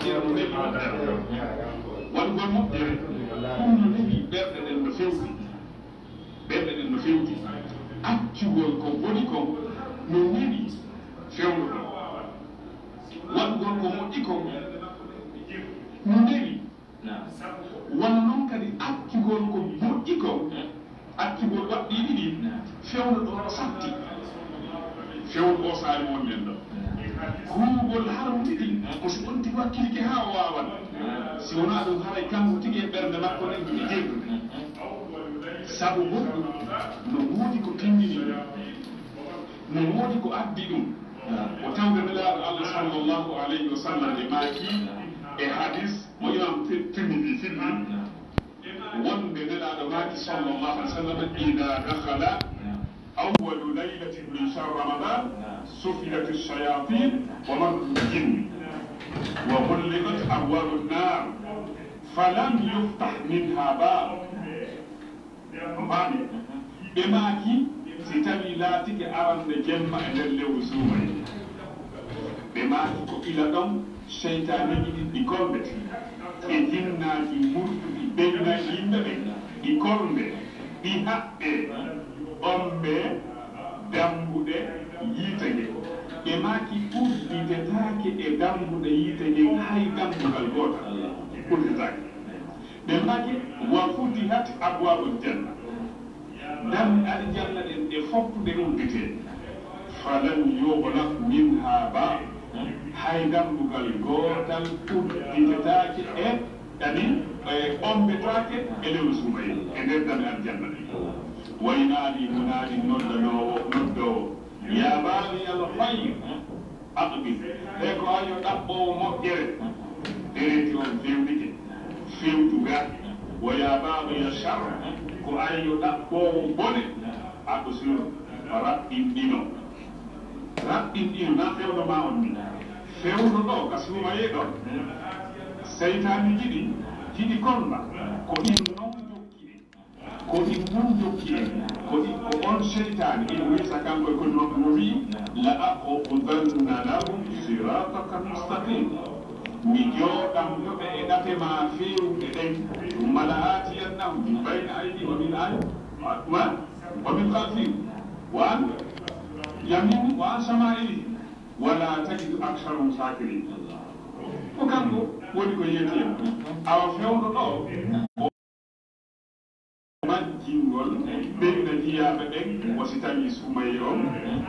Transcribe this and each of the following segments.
moƴƴere no neɗɗo moƴƴere waɗugol moƴƴere ɗum no neɗi ɓerɗe ɗen no fewti ɓerɗe ɗen no fewti accugol ko boni kon no neɗi fewno ɗon waɗugol ko moƴƴi kon no neɗi wona noon kadi accugol ko moƴƴi kon accugol waɗɗi ɗiɗi fewno ɗon o satti fewno o saari won nen ɗo kuugol harmude ɗi ko so on tigi wakkilike ha o wawan si wona ɗum haray kanko tigi e ɓernde makko nen ɗi jeeɗude sabu goɗɗum no woodi ko tindini no woodi ko addi ɗum o tawde nelaɗo allah sallllahu alayhi wa sallam e maaki e hadis mo imam tirmidi filli wonde nelaɗo maaki sallllahu alih w sallam ida dakhala أول ليلة من شهر رمضان سفلت الشياطين ومرت الجن وغلقت أبواب النار فلم يفتح منها باب بماكي ستبي لا تك أرن جمع للي وسومي بماكي إلى دم شيطان يجي بكلمة كجنة مرت بين يمبي بكلمة بحق ombe dambude yitege e maki udditetaake e dambude yitege hay dambugal gotal udditake ɓe maki wa futihat abwabul janna dammi aljanna ɗen ɗe foppude uddite falan yuglaq minha ba hay dambugal gotal udditetaake e ɗani ombetaake e lewru sumaye e nder dami aljanna ɗe وينادي منادي نودو يا باغي الخير أقبل هيك أيو دبو مؤجر دريتي on fewdike fewtuga ويا باغي الشر ko ayo دبو bone أبصر raɓɓinɗino na fewno ma on ni fewno ɗo ka sumaye ɗon seytani jiɗi konba ko ɗin non ko ɗin non jokki en ko on seytani ina wiyta kanko e koye makko no wi la aqudanna lahum sirataka mustaqim mi jooɗam yoɓe e ɗafe ma fewɗe ɗen mala atiyannahum min bayna aydi wa min wa min khalfihim wa an yamin wa an shama'ili wala tajidu aktharum shakirin ko kanko woni ko yiyete en awa fewno ɗo majjingol ɓeyna jiyaɓe ɓen wasi tawi sumaye on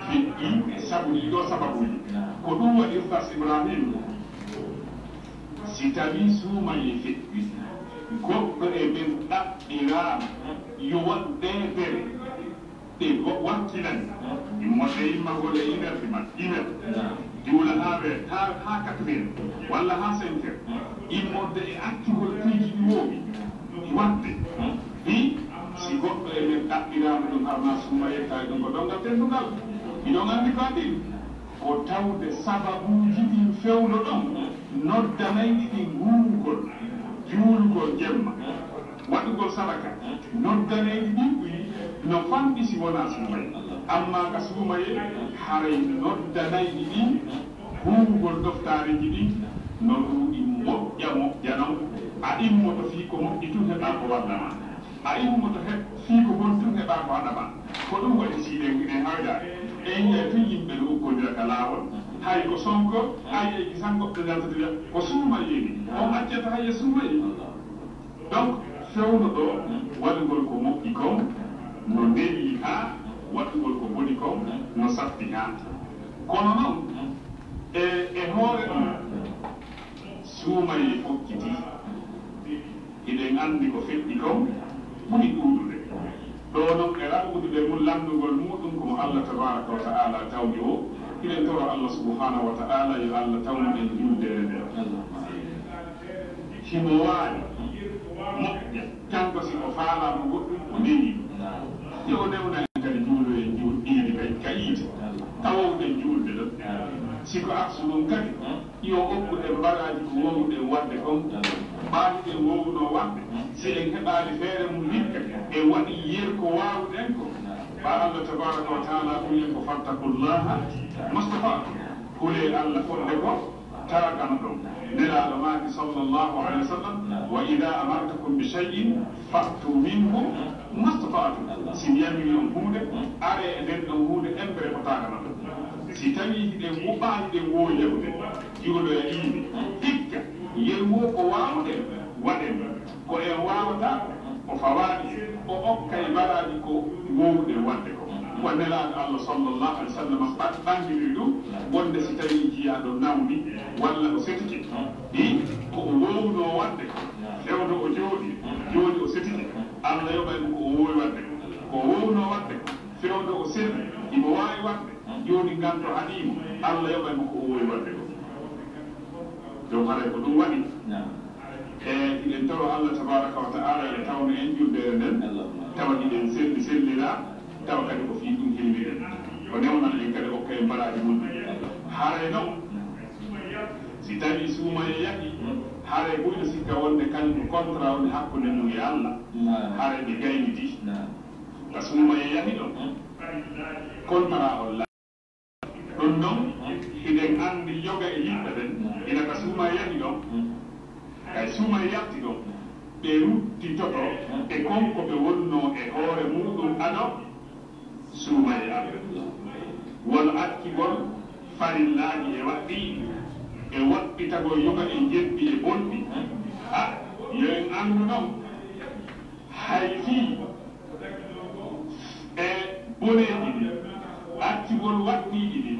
feƴƴi sabu ɗiɗo sababuji ko ɗum waɗi ustas ibrahim si tawi sumaye feƴƴi goɗɗo e ɓen ɗaɓɓirama yo waɗɗe bere ɗe wakkilani immode immagol e inerti man iner diwla ha 4 heures walla ha 5 heures immode e accugol piiji ɗi woowi wadde ɗi si goɗɗo e men ɗaɓɓirama ɗum harna suma yettade ɗum ko ɗongal tendugal miɗon andi ko adin ko tawde sababuji ɗin fewno ɗon noddanayɗi ɗi nguugol juulgol jemma waɗugol sadaka noddanayɗi ɗin ɗuyi no famɗi si wona sumaye amma ka sumaye haray noddanayɗi ɗin huugol doftareji ɗin no ɗuɗi moƴƴanon a immoto fii ko moƴƴi tun heɓa ko waddama a immoto fii ko bon tun heɓa ko haɗama ko ɗum waɗi siɗen ine hawjade e yiya tun yimɓe no ukkodira ka laawol hay ko sonko hay e gisan goɗɗo daltatiya ko suumayeeni on accata hay e suumaye donc fewno ɗo waɗugol ko moƴƴi kon no ndewi ha waɗugol ko boni kon no safti ha kono noon e hoore ɗum suumaye fokkiti iɗen anndi ko feƴƴi kon ɓuri ɗuuɗude ɗo noon e raɓɓudude mum lanndugol muɗum komo allah tabaraka wa taala tawni o iɗen toro allah subhanahu wa taala yo allah tawnuɗen juldere nde himo waawi moƴƴa kanko si o faalama goɗɗum o newi yo o newna en kadi juulo en ɗiiri ka yiite tawowɗen juulde ɗon siko aksu ɗum kadi yo okkuɗen mbaɗaji ko wowɗen wadde kon mbaɗiɗen wowno wadde si en heɓali feere mum hikka e waɗi yer ko wawɗen ko ba allah tabaraka wa taala hulen ko fattakullaha mustafa hule allah fonde ko تاغم نلا لما صلى الله عليه وسلم وإذا أمرتكم بشيء فأتوا منه ما استطعتم سيامي الأمهود أرى أن الأمهود أمبر متاغم سيتاني دي مباعي دي ووليو يقولوا يأيني إكا يلمو قواو دي ودم ko e wawata o fawani o okkay baraji ko wowde wadde ko wonnelaɗo allah sallllahu alih w sallam ɓangiri ɗum wonde si tawi jiyaɗo nawdi walla o setike ɗi ko o wowno wadde ko fewdo o jooɗi o setike allah yoɓani ko o wowi wadde ko o wowno wadde ko fewdo o seti imo wawi wadde joni ganto haɗimo allah yoɓani ko o wowi wadde ko donc haɗa ko ɗum waɗi iɗen tawa allah tabaraka wa taala e tawno en juldere nden tawa iɗen sellira tawa kadi ko fii ɗum helmiɗen ko newnan en kadi hokka e mbaɗaji mum haray noon si tawi suumaye yahi haray ɓuyɗo sikka wonde kañum contrat wonde hakkude mum e allah haray ɓe gaynidi ka suumaye yahi ɗon contrat o la ɗum noon iɗen andi yoga e yimɓe ɓen ina ka suumaye yahi ɗon kay suma yatti ɗon ɓe ruttitoto e konko ɓe wonno e hoore muɗum aɗo suuma e aɓe won akkigol farillaaji e waɗɗi e waɗɗitagol yoga e jeddi e bonɗi a yo en anndu noon hay fii e boneeji ɗi akkigol waɗɗiiji ɗi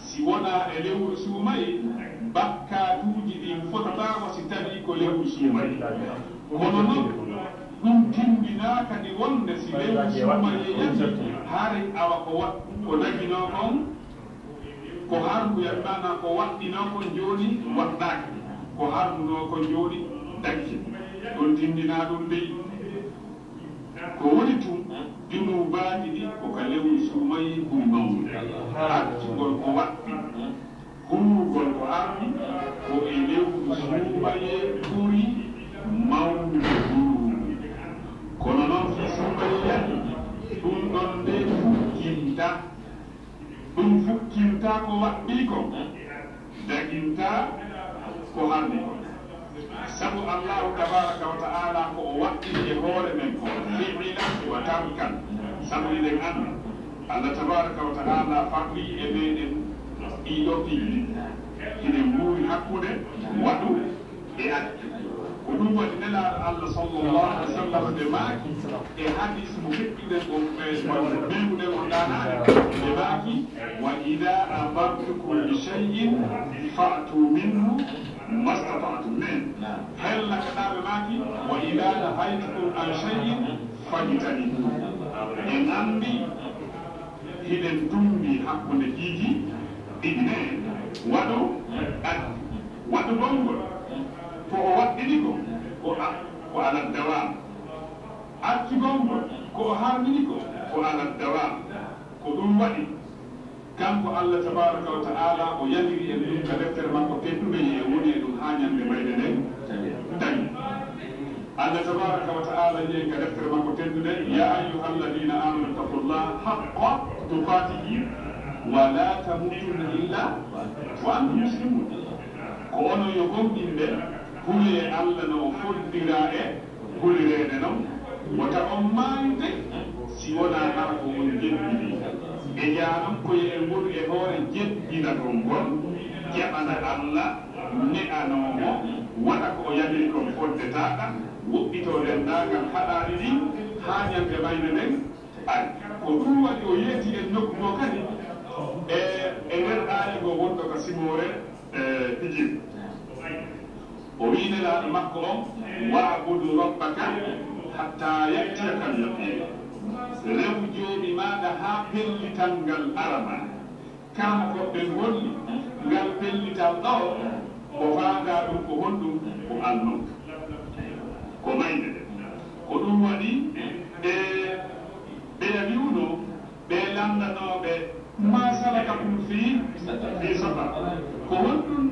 si wonaa e lewru suumaye bakkatuuji ɗin fototaako si tawi ko lewru suumaye kono noon ɗum timbinaaka ɗi wonde si lewru suumaye yati haare awa ko daginoo kon ko harmuyat mana ko waɗɗinoo kon jooni waɗɗaaki ko harmunoo kon jooni daggi ɗon tindinaa ɗum dey ko woni tun junubaaji ɗi koka lewru suumaye ɓuri mawnude accugol ko waɗɗi huwugol ko ardi ko e lewru suumaye ɓuri mawnude kono noon fi suumaye yahi ɗum ɗon nde fukkinta ko waɗɗi ko daginta ko hardi ko sabu allahu tabaraka wa ta'ala ko o waɗɗini e hoore men ko fi'lan wa tarkan sabu iɗen andi allah tabaraka wa ta'ala farli e meɗen ɗiɗo pilli ine mbuuri hakkude waɗu e accu ko ɗum waɗi nelaɗo allah sallllahu alih w sallam nde maaki e hadis mo feƴƴuɗen o ɓeyguɗen o ɗanaade nde maaki wa ida amartukum bi cheyin fatu minhu mastata'tum nen hella kaɗaɓe maaki wa ida nahaytukum an cheyin fajtanibu en andi hiɗen tumbi hakkude jiiji ɗiɗi ne waɗo addi waɗo gongol ko o waɗɗini ko ko alal dawam acci gongol ko o harmini ko alal dawam ko ɗum waɗi kanko allah tabaraka wa ta'ala o yaliri en ɗum ka deftere makko teddude ye woni e ɗum ha ñande mayde nden dañi allah tabaraka wa ta'ala yehi ka deftere makko teddude ya ayuha alladina amanu taqullaha haqqa tuqatihi wa la tamutunna illa wa antum muslimun ko onon yo gonɗinɓe huli e allah no foddira e hulirede noon wota on maayde si wona har ko on jeɗɗini e jaanon koye e ngoni e hoore jeɗɗinagol ngol jaɓana allah ne'anomo waɗa ko o yamiri kon foddetaɗa woɓɓito dendagal haɗaɗi ɗi ha ñande mayde nden ari ko ɗum waɗi o yeeti en nokku ngo kadi e nder aaya ngo wonɗo ko simore pijir o wiinelaaɗo makko on wa'budu rabbaka hatta ya'tiyaka al-yaqin rew jooɗi maaɗa haa pellital ngal arama kanko ɓe golli ngal pellital ɗo ko faandaa ɗum ko honɗum ko alnon ko mayde de ko ɗum waɗi ɓe wiwno ɓe landanooɓe ma salakakum fi safar ko honɗum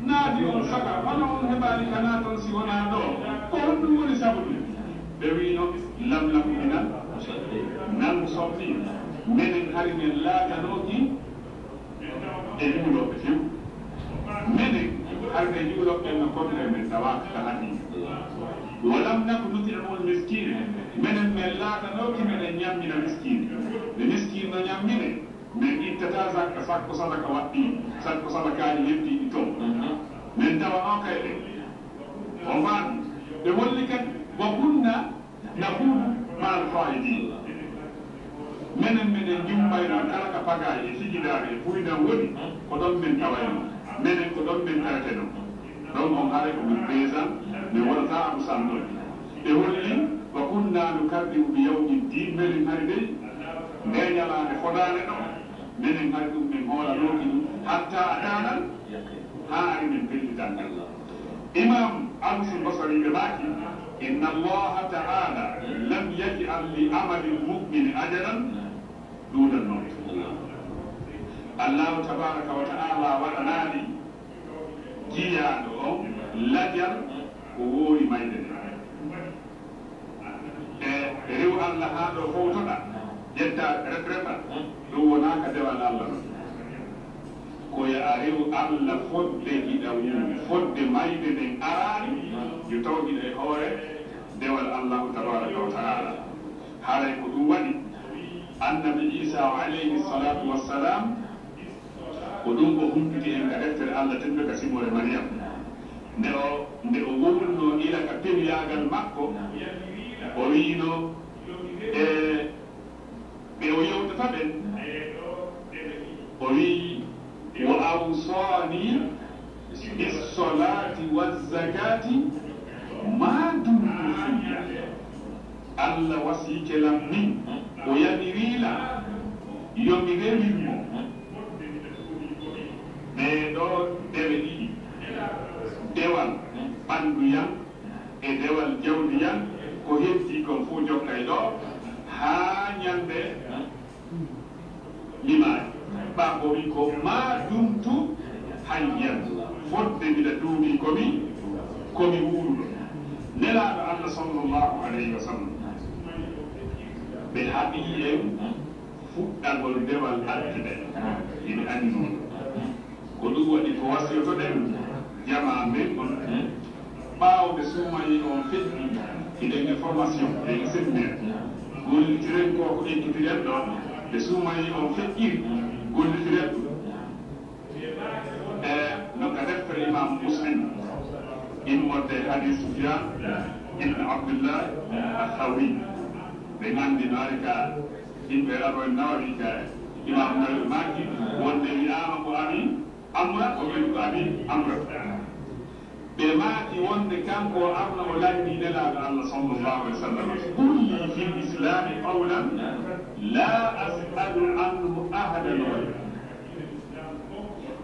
naadi on saka hono on heɓaani kana toon si wonaa ɗo ko honɗum woni sabu ɗum ɓe wiino lam laku minal nan softi menen hari men laatanooki e juulooɓe few menen arde juulo ɓen konde men tawa ka hani walam naku nutimul miskine menen men laatanoti menen ñammina miskine nde miskine no ñammine min ittata zakka sakko sadaka waɗɗi sakko sadakaji heddiɗi toon min tawa on kayɗe o maani ɓe wolli kadi wa kunna nahunu mal faidin menen minen jummayno kala ka pagaye e fijidare e fuydan woni ko ɗon min tawayno menen ko ɗon min tareteno ɗon on haare ko min paysan min wonata amu sannoɗi ɓe wolli wa kunna nukardimu bi yawmi din menen hari dey nde ñalande fodane ɗo menen hari ɗum min hoolanoki ɗum hatta adanal ha ari min pellitan imam alsul basari ɓe maaki inna allaha taala lam yaj'al li amali lmumini ajalan duna lmawt allahu tabaraka wa taala waɗanani jiyaɗo o lajal ko woori mayde nde e rew allah ha ɗo fowtoɗa ƴetta retreta ɗum wonaka dewal allah non koye a rew allah fodde giɗa wumde fodde mayde nden arani yo taw giɗa e hoore dewal allahu tabaraka wa taala haray ko ɗum waɗi annabi isa alayhi salatu wassalam ko ɗum ko humpiti en ka deftere allah tembe ka simore mariam nde o wowulno ila ka pemiyagal makko o wiino ɓe o yewtata ɓen o wii wa awsani bisolati wazakati ma dumtu hayya allah wasikelam min o yamirila yomi rewirmo ɓe ɗo dewe ɗiɗi dewal ɓandu yan e dewal jawdi yan ko heddi kon fo jokkay ɗo ha ñande limaji ɓa ko wi ko ma dumtu hayyan fodde mbiɗa duumi komi wuuruɗo nelaɗo allah sallllahu alayhi wa sallam ɓe haɓi en fuɗɗagol dewal ardiɓe ine andi noon ko ɗum waɗi ko wasiyotoɗen jama men on ɓaawde suumayi on feƴƴi iɗen e formation eɗen séminaire gollitiren ko ko ekkitiren ɗo ɓe suumayi on feƴƴiri gollitiren ɗum no ka deftere imam muslim immorde hadis soufian ibne abdullah athawri ɓe gandi no ari ka yimɓe aro en nawari ka imam nawi maki wonde wiyama ko ami amra o wi ko ami amra ɓe maaki wonde kanko arno o lanndi nelaɗo allah sallllahu alih wa sallam kulli fi l'islami qawlan la as'alu anhu ahadan wayra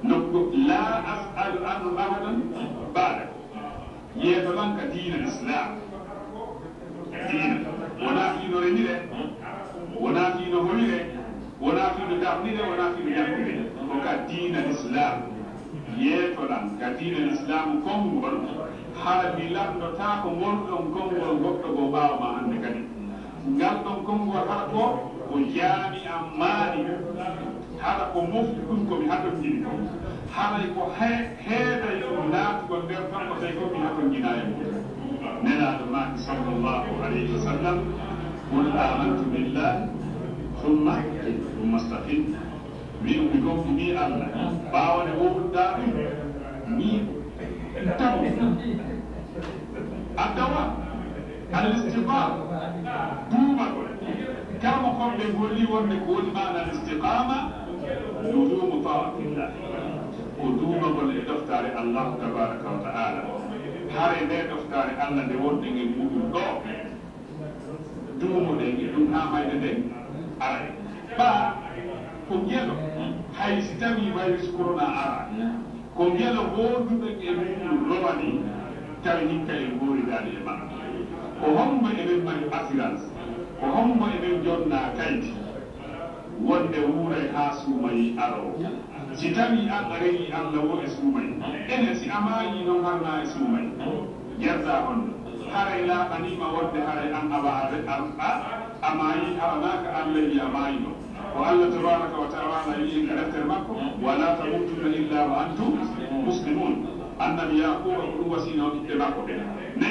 nokku la as'alu anhu ahadan baada yeeto ɗon ka diina l'islam diina wona fiino remire wona fiino hoyre wona fiino darnire wona fiino yakkire ko ka diina l'islam yeetoɗan ka diina l'islam konngol hara mi lanndota ko ngolɗon konngol goɗɗo go ɓaawma hannde kadi ngal ɗon konngol hara ko jaami am maani hara ko mofti ɗum komi hatonjini ko haray ko heeday ɗum naatugol nder tan ko tawi komi hatonjinaye mum nelaɗo maaki sallllahu alayhi wa sallam qul amantu billahi summa staqim mi gomɗini allah ɓaawone wowɗa mi taw addawa alistiqama duumagol kama komɓe golli wonde ko woni maana alistiqama luzumu taatillah ko duumagol e ɗoftare allahu tabaraka wa taala hare nde ɗoftare allah nde wonde nge muɗum ɗo duumuɗe e ɗum ha mayde nden ara ɓa ko ngelo hay si tawi virus corona ara ko ngelo wonduɓe e muɗum romani tawi hikka e gooridaani e maɓɓe ko hombo eɓen mari assurance ko hombo eɓen jonna kayti wonde wuuray ha suumayi aro si tawi an a rewi allah wo e suumayi enen si a maayi noon harna e suumayi yerda honɗo haray laaɓanima wonde haray an a maayi haranaka allah wi a maayino ko allah tabaraka wa taala wi e deftere makko wala tamutunna illa wa antum muslimun annabi yaquba ko ɗum wasino ɓiɓɓe makko ɓe ne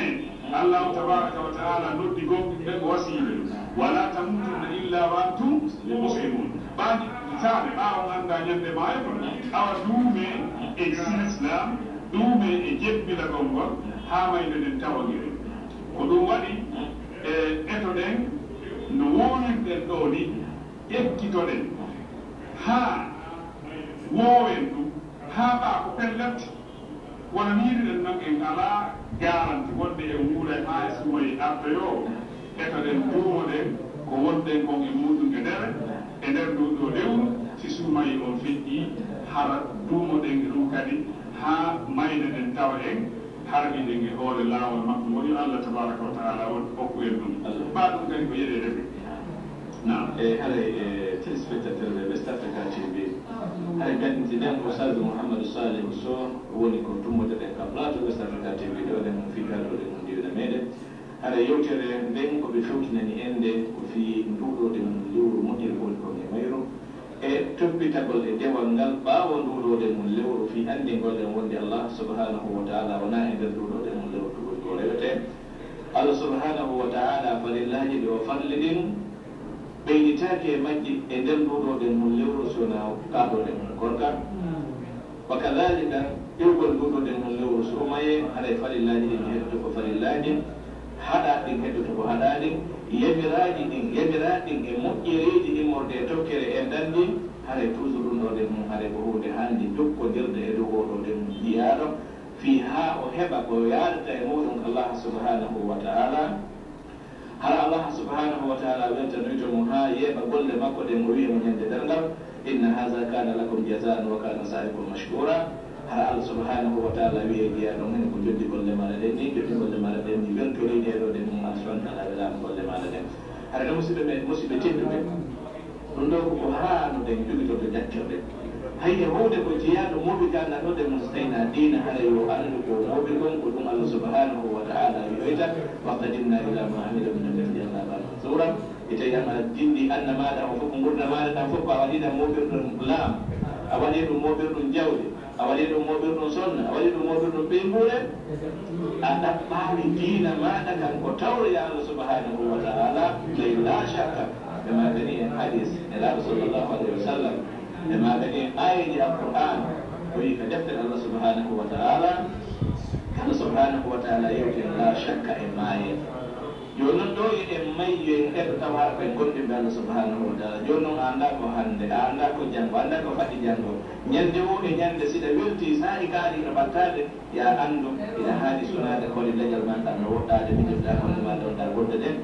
allahu tabaraka wa taala noddi gom ɓe ko wasiɓe wala tamutunna illa wa antum muslimun ɓaɗi taɓe ɓawa ganda ñande maayo awa duume e l'islam duume e jebbinagol ngol ha mayde nden tawagire ko ɗum waɗi e eto ɗen no wowirɗen ɗo ni ekkitoɗen ha wowen ɗum ha ɓa ko pellette wona miiriɗen noon en ala garanti wonde e wuure ha e sumoye artoyo eto ɗen duumoɗen ko wonɗen kon e muɗum e nder ɗum ɗo lewru si sumayi on feƴƴi hara duumoɗen e ɗum kadi ha mayde ɗen tawa en harɗiɗen e hoore laawol makko woni Allah tabaraka wa taala won hokku en ɗum ɓa ɗum kadi ko yeɗe reɓe nam e haɗa téléspectateur ɓe West Africa TV haɗa ganditiɗen ko Sadou Mouhamadou Salihu Sow woni ko tummote ɗen ka plateau West Africa TV ɗo ɗen fikaɗo ɗen ndiwna meɗen haɗa yewtere nden koɓe fewtinani ende ko fi nduɗode mum lewru moƴƴere woni kon e mayru e toppitagol e dewal ngal ɓaawo nduɗode mum lewru fi andi golɗen wonde Allah subhanahu wa taala wona e nder nduɗode mum lewru tugol ko rewete Allah subhanahu wa taala falillaji ɗe o farli ɗin ɓeynitake e majji e nder nduɗode mum lewru sona kaɗode mum gorka wa kadalika ɗewgol nduɗode mum lewru so maye haɗa e falillaji ɗin heddoto ko falillaji haɗa ɗin heddoto ko haɗaɗin yamiraji ɗin yamiraɗin e moƴƴereji immorde e tokkere e dandi haɗa toujours ɗum ɗode mum haɗa ko hunde handi jokkodirde e dow oɗode mum jiyaɗo fi ha o heɓa ko yaadata e muɗum Allah subhanahu wa taala hara Allah subhanahu wa taala weltanoyto mum ha yeeɓa golle makko ɗen o wiya mo ñande dargal inna haha kana lakum jazaan wa kana sa'ikum mashkura hara Allah subhanahu wa taala wiye jeeya ɗon ene ko joddi golle maɗa ɗen ni joddi golle maɗa ɗen ni weltoriɗe ɗo ɗen mum Allah subhanahu wa taala welama golle maɗa ɗen hara ɗo musidɓe tedduɓe ɗum ɗo koko hanuɗen jogitoto jaccirɗen hayye howde ko jeeyaɗo moɓi gannaɗode mum so tawina diina hara yo andu ko moɓi gon ko ɗum Allah subhanahu wa taala wiyoyta wa qadimna ila ma amila min alladhi yallaba sura ite yama dindi anna maɗa o fof ko gurna maɗa ɗan fof a waɗiɗan moɓirɗum laam a waɗi ɗum moɓirɗum jawdi a waɗi ɗum moɓirɗum sonna a waɗi ɗum moɓirɗum ɓeygure a ɗaɓɓawi diina maɗa kan ko tawroya Allah subhanahu wa taala ley la shakka ɓe magani en hadis e laaɗo sallllahu alayhi wa sallam e magani en ayeji alquran o wi ko deftere Allah subhanahu wa taala Allah subhanahu wa taala yewten la shakka e maaye joni noon ɗo en mayyo en heɗo tawa koye gonɗinɓe Allah subhanahu wa taala joni noon a anda ko hande a anda ko janggo anda ko faɗi janggo ñande o e ñande siɗa welti saari kaari no battade ya andu ina haali sunade kode leñal maɗa no woɗɗade mijoɗa holle maɗa on ɗa wonde ɗen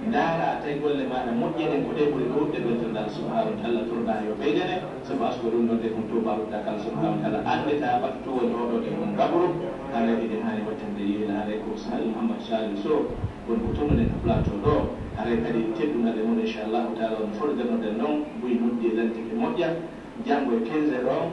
ndaara tawi golle maɗa moƴƴeɗen ko ɗe ɓuri ɗuɗɗe weltorɗa Allah subhanahu wa taala turɗa yo ɓeydene sabu asko ɗum ɗon de ɗum to mbaruɗa kala subhanahu wa taala andeta ɓat to woni oɗo ɗe mum gabru haala eɗen hani wattande yiina haalay ko Sali Mouhamadou Salihu Sow won ko tonoɗen ko plateau ɗo haray kadi teddungal e mum inchallahu taala on fordernoɗen noon ɓuyi noddi e lantike moƴƴa janggo e 15 heures on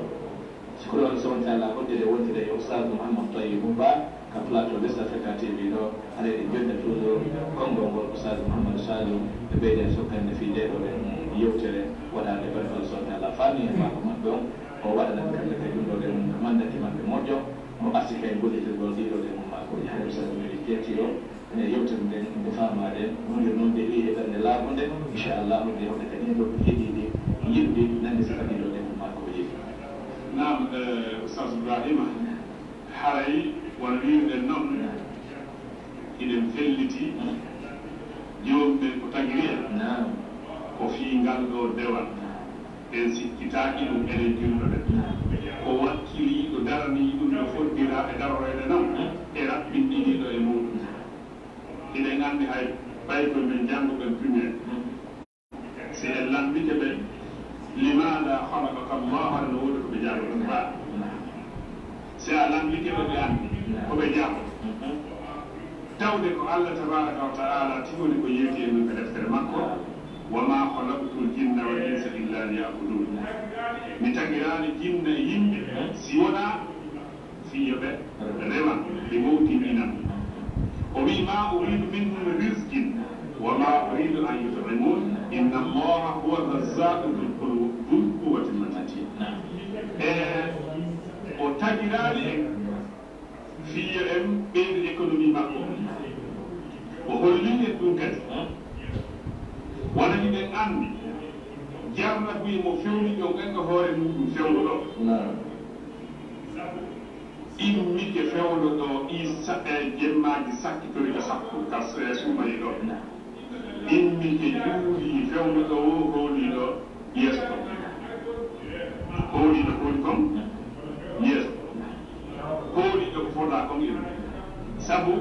siko ɗo Allah subhanahu wa taala hoddire wontire e Oustaz Mouhamadou Tayyibou Ba ka plateau West Africa TV ɗo haɗa ɗe jonta toujours konngol ngol Oustaz Mouhamadou Salihu ɓe ɓeyden sokkande fi nde ɗo ɗen yewtere waɗade barke Allah subhanahu wa taala faami e maako maɓɓe on o waɗanat kamɓe kadi ɗum ɗo ɗen mandati maɓɓe moƴƴo mo asika e gollitirgol ɗiɗo ɗen makoji hayɓe sa ɗumeɗi jetti o ene yewtere nden nde famade hunde noon nde wi e ɓernde laaɓude inchallah nde hewde kadi ɗo heeɗiɗi yiɗɗi nande saka ɗiɗo ɗen makoji nam Oustaz Ibrahima haray wona wiruɗen noon iɗen felliti jomɓe ko tagiriya ko fi ngal ɗo dewal en sikkitaki ɗum enen julɗoɗen ko wakkiliɗo darani ɗum no foddira e darorede noon e raɓɓinɗiniɗo e muɗum iɗen andi hay ɓaykoye men jannguɓen primaire si en lambike ɓe limada halakaka llah haɗa no woodi koɓe jaagoɗon mbaa si a lambike ɓe ɓe andi koɓe jaago tawde ko Allah tabaraka wa taala tiwoni ko yeeti e min ko deftere makko wama halaktul jinna wal insa illa liyabudun mi tagirani jinna e yimɓe si wona fiyoɓe rema ɓe mawtininam o wi ma uridu minhum risqin wama uridu an yut'imun inna allaha huwa razzaqu dhul quwwati matin e o tagirani en fiya en ɓeyde économie makko o hollini en ɗum kadi wonani ɗen anndi jarna wi mo fewni ɗo ganga hoore muɗum fewno ɗo immike fewno ɗo jemmaji sakkitoriɗo sakko kas sumayi ɗo immike juuri fewno ɗo o howliɗo yeeso kon howliɗo holi kon yeeso howliɗo ko foɗa kon in sabu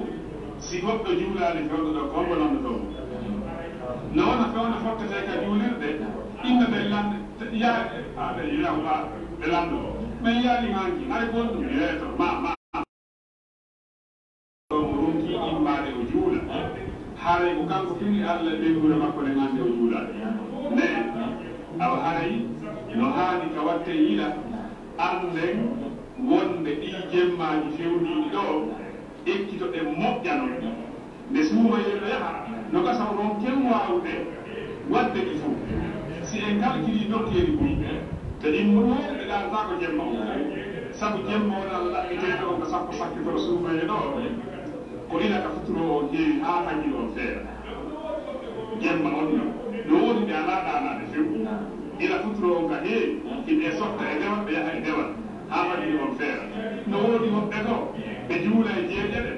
si goɗɗo juulani fewno ɗo kon wonanno ɗo no wona fewno fottete ka juulirde inna ɓe lande yaade aɗa yiyawɗa ɓe lando mais yaalimanki hay gonɗum yeeto ma ronki immade o juula haray ko kanko tuni allah ɓeygure makko ne gande o juulade mais awa haray no haani ka watte yiɗa anden wonde ɗi jemmaji fewniɗi ɗo ekkito ɗe moƴƴano nde suumayeɗo yaha no gasaw noon ken wawde wadde ɗi fof si en calculi dokkeri buy te immo ɗo ɓe ɗalata ko jemma o sabu jemma o ɗal ɗaɓɓiteɗo on ko sappo sakkitoro suumaye ɗo ko ina ka futuro o heewi ha hañi on feere jemma on no woni ɓe ala ɗanade few ina futuro on ka heewi himɓe softa e dewal ɓe yaha e dewal ha hañi on feere no woni woɓɓe to ɓe juula e jeeƴeɗe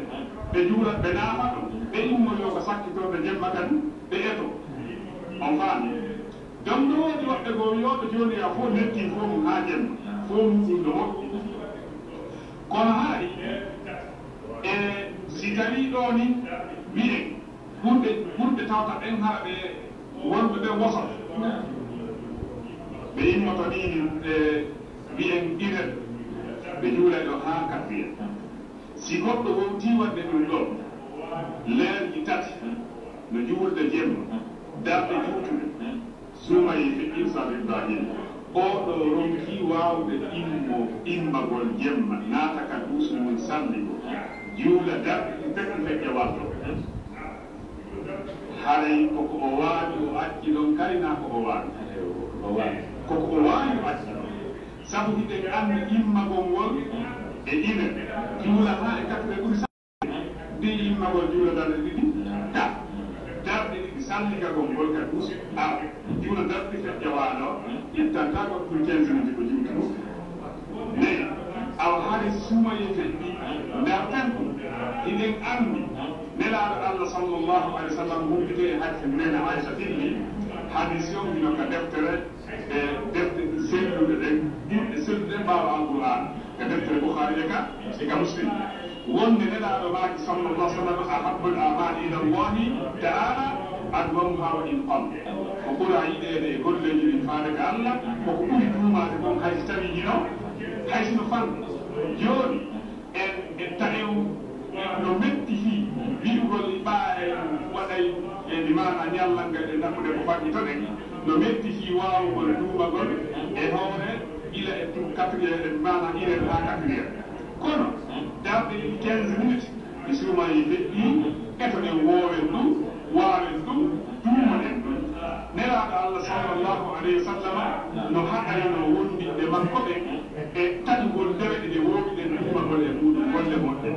ɓe juulat ɓe naama ɗo ɓe immoyo ko sakkitorde jemma kadi ɓe eto on faami donc no wodi woɓɓe goo yoɓe joni a fof netti fof mum ha jemma fof mum ɗum no moƴƴi kono haray e si tawi ɗo ni wiyen ɓurɓe tawta ɓen hara ɓe wonɓe ɓe woso ɓe immoto nini wiyen ɗiren ɓe juulay ɗo ha quatriére si goɗɗo wowti wadde ɗum ɗo leerji tati no juulde jemma darɗe juutude suumayi feƴƴin sal ibrahima o ɗo ronki wawde immagol jemma naata ka duusu mum salli juula darɗe ɗi feƴƴi feƴƴa watto haray koko o waawi o acci ɗon karina ko o waawi koko o waawi o acci sabu hiɗe anndi immagol ngol e ine juula ha e 4 ɓuri ndi immagol juula darɗe ɗiɗi ta darɗe ɗiɗi salligagol ngol ka duusu juula darɗe feƴƴa waaɗo ƴettanta ko ɗum 15 minutes ko juuti ɗum mais awa haade suumaye feƴƴi ndartan ɗum hiɗen anndi nelaaɗo allah sallllahu alih w sallam humpite e hadise nene aicha tilli hadise o wino ka deftere e defte selluɗe ɗen yimɓe selluɗe mbawa alqur'an ka deftere bouhari e ka muslim wonde nelaaɗo maaki sallallah sallam ahabbul amali ila llahi taala adwamuha wa in qal ko ɓura yiɗede e golleji ɗin faade ka allah koko ɓuri tuumade kon hayso tawi yino haysino fanɗi joni en taƴew no metti hi wi'ugol ɓa e waɗay e ndimana ñallalngal e nakkude ko faɗɗi to ɗen no metti hi wawugol duumagol e hoore ila e tum 4 mana iren ha 4 kono darɗe 15 minutes mi suumayi feƴƴi eto ɗen woowen ɗum waawen ɗum duumoɗen ɗum nelaaɗo allah sallllahu alayhi wa sallama no haɗayno wondiɓe makko ɓe e taƴugol ndeweɗe ɗe woowiɗen duumagol e muɗum golle moƴƴe